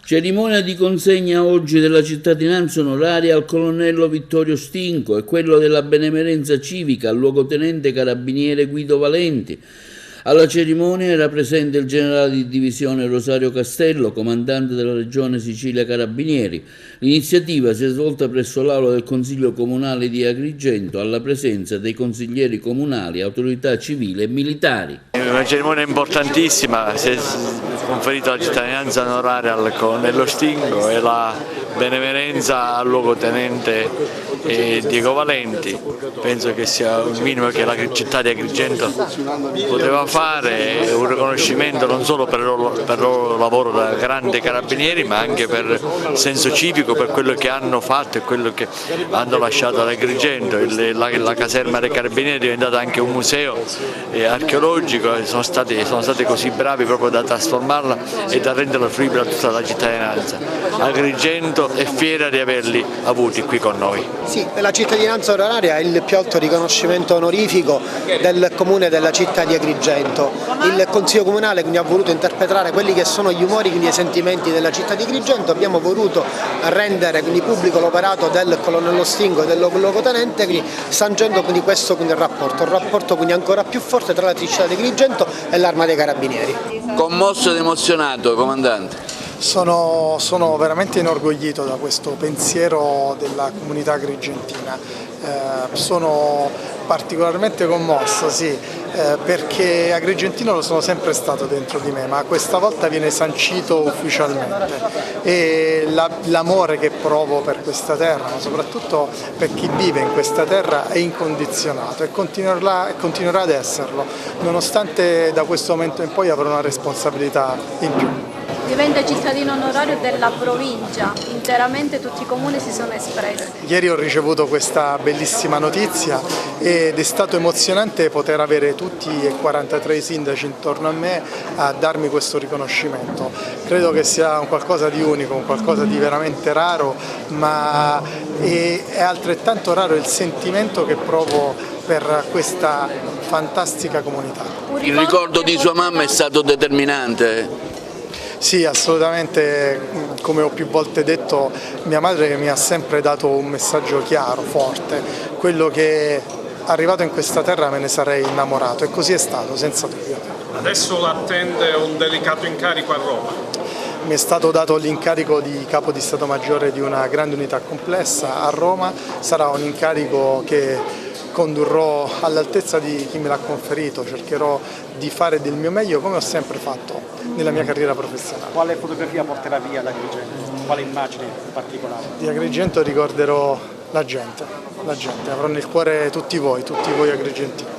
Cerimonia di consegna oggi della cittadinanza onoraria al colonnello Vittorio Stinco e quello della benemerenza civica al luogotenente carabiniere Guido Valenti. Alla cerimonia era presente il generale di divisione Rosario Castello, comandante della regione Sicilia Carabinieri. L'iniziativa si è svolta presso l'aula del Consiglio Comunale di Agrigento alla presenza dei consiglieri comunali, autorità civili e militari. È una cerimonia importantissima, si è conferita la cittadinanza onoraria al colonnello Stinco e la benemerenza al luogotenente Diego Valenti. Penso che sia un minimo che la città di Agrigento poteva fare, un riconoscimento non solo per il loro lavoro da grandi carabinieri, ma anche per il senso civico, per quello che hanno fatto e quello che hanno lasciato ad Agrigento. La caserma dei carabinieri è diventata anche un museo archeologico, sono stati così bravi proprio da trasformarla e da renderla fruibile a tutta la cittadinanza. Agrigento è fiera di averli avuti qui con noi. Sì, la cittadinanza onoraria è il più alto riconoscimento onorifico del comune della città di Agrigento. Il Consiglio Comunale quindi ha voluto interpretare quelli che sono gli umori, quindi i sentimenti della città di Agrigento. Abbiamo voluto rendere quindi pubblico l'operato del colonnello Stinco e del luogotenente, quindi sancendo quindi questo quindi un rapporto quindi ancora più forte tra la città di Agrigento e l'Arma dei Carabinieri. Commosso ed emozionato, comandante. Sono veramente inorgoglito da questo pensiero della comunità agrigentina, sono particolarmente commosso, sì, perché agrigentino lo sono sempre stato dentro di me, ma questa volta viene sancito ufficialmente e l'amore che provo per questa terra, ma soprattutto per chi vive in questa terra, è incondizionato e continuerà ad esserlo, nonostante da questo momento in poi avrò una responsabilità in più. Diventa cittadino onorario della provincia, interamente tutti i comuni si sono espressi. Ieri ho ricevuto questa bellissima notizia ed è stato emozionante poter avere tutti e 43 i sindaci intorno a me a darmi questo riconoscimento. Credo che sia un qualcosa di unico, un qualcosa di veramente raro, ma è altrettanto raro il sentimento che provo per questa fantastica comunità. Il ricordo di sua mamma è stato determinante? Sì, assolutamente, come ho più volte detto, mia madre mi ha sempre dato un messaggio chiaro, forte, quello che arrivato in questa terra me ne sarei innamorato e così è stato, senza dubbio. Adesso l'attende un delicato incarico a Roma. Mi è stato dato l'incarico di capo di Stato Maggiore di una grande unità complessa a Roma, sarà un incarico che condurrò all'altezza di chi me l'ha conferito, cercherò di fare del mio meglio come ho sempre fatto nella mia carriera professionale. Quale fotografia porterà via da Agrigento? Quale immagine in particolare? Di Agrigento ricorderò la gente, avrò nel cuore tutti voi agrigentini.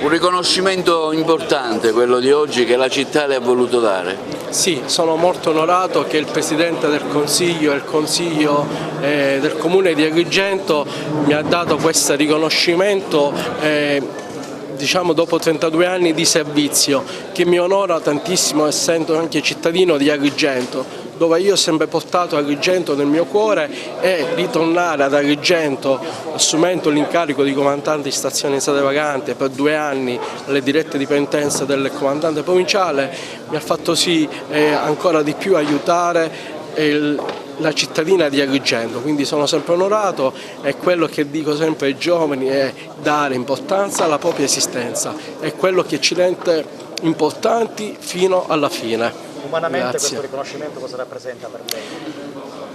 Un riconoscimento importante quello di oggi che la città le ha voluto dare. Sì, sono molto onorato che il Presidente del Consiglio e il Consiglio del Comune di Agrigento mi ha dato questo riconoscimento diciamo dopo 32 anni di servizio, che mi onora tantissimo essendo anche cittadino di Agrigento, dove io ho sempre portato Agrigento nel mio cuore, e ritornare ad Agrigento assumendo l'incarico di comandante di stazione Sede Vagante per 2 anni alle dirette dipendenze del comandante provinciale mi ha fatto sì ancora di più aiutare la cittadina di Agrigento, quindi sono sempre onorato e quello che dico sempre ai giovani è dare importanza alla propria esistenza, è quello che ci rende importanti fino alla fine. Umanamente Grazie. questo riconoscimento cosa rappresenta per lei?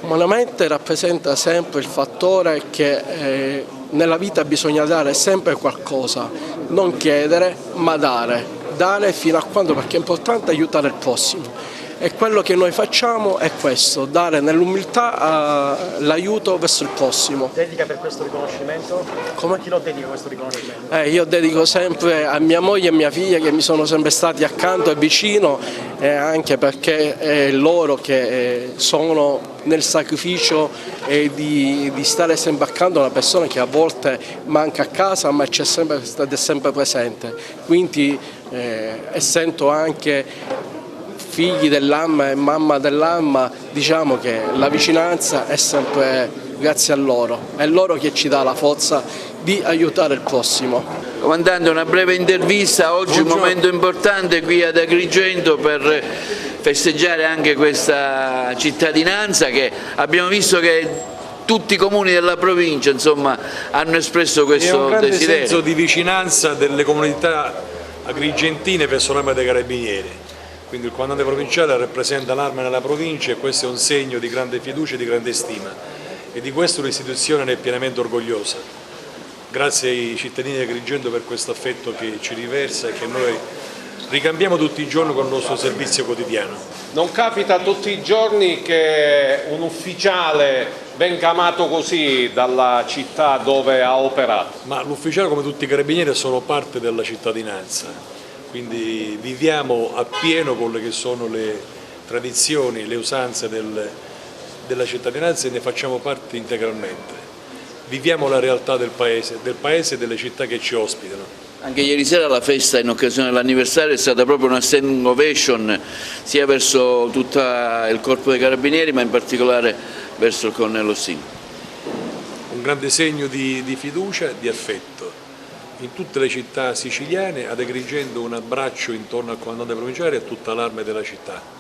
Umanamente rappresenta sempre il fattore che nella vita bisogna dare sempre qualcosa, non chiedere ma dare fino a quando, perché è importante aiutare il prossimo. E quello che noi facciamo è questo, dare nell'umiltà l'aiuto verso il prossimo. Dedica per questo riconoscimento? Come? A chi lo dedica questo riconoscimento? Io dedico sempre a mia moglie e mia figlia che mi sono sempre stati accanto e vicino, anche perché è loro che sono nel sacrificio di stare sempre accanto a una persona che a volte manca a casa ma c'è sempre, è sempre presente. Quindi essendo anche figli dell'Arma e mamma dell'Arma, diciamo che la vicinanza è sempre grazie a loro, è loro che ci dà la forza di aiutare il prossimo. Comandante, una breve intervista, oggi un momento importante qui ad Agrigento per festeggiare anche questa cittadinanza, che abbiamo visto che tutti i comuni della provincia, insomma, hanno espresso questo desiderio. È un grande senso di vicinanza delle comunità agrigentine verso l'Arma dei Carabinieri. Quindi il comandante provinciale rappresenta l'Arma nella provincia e questo è un segno di grande fiducia e di grande stima, e di questo l'istituzione ne è pienamente orgogliosa. Grazie ai cittadini di Agrigento per questo affetto che ci riversa e che noi ricambiamo tutti i giorni con il nostro servizio quotidiano. Non capita tutti i giorni che un ufficiale venga amato così dalla città dove ha operato. Ma l'ufficiale, come tutti i carabinieri, sono parte della cittadinanza, quindi viviamo appieno quelle che sono le tradizioni, le usanze della cittadinanza e ne facciamo parte integralmente. Viviamo la realtà del paese e delle città che ci ospitano. Anche ieri sera la festa in occasione dell'anniversario è stata proprio una standing ovation sia verso tutto il corpo dei carabinieri ma in particolare verso il colonnello Stingo. Un grande segno di fiducia, di affetto. In tutte le città siciliane, ad Agrigento un abbraccio intorno al comandante provinciale e a tutta l'Arma della città.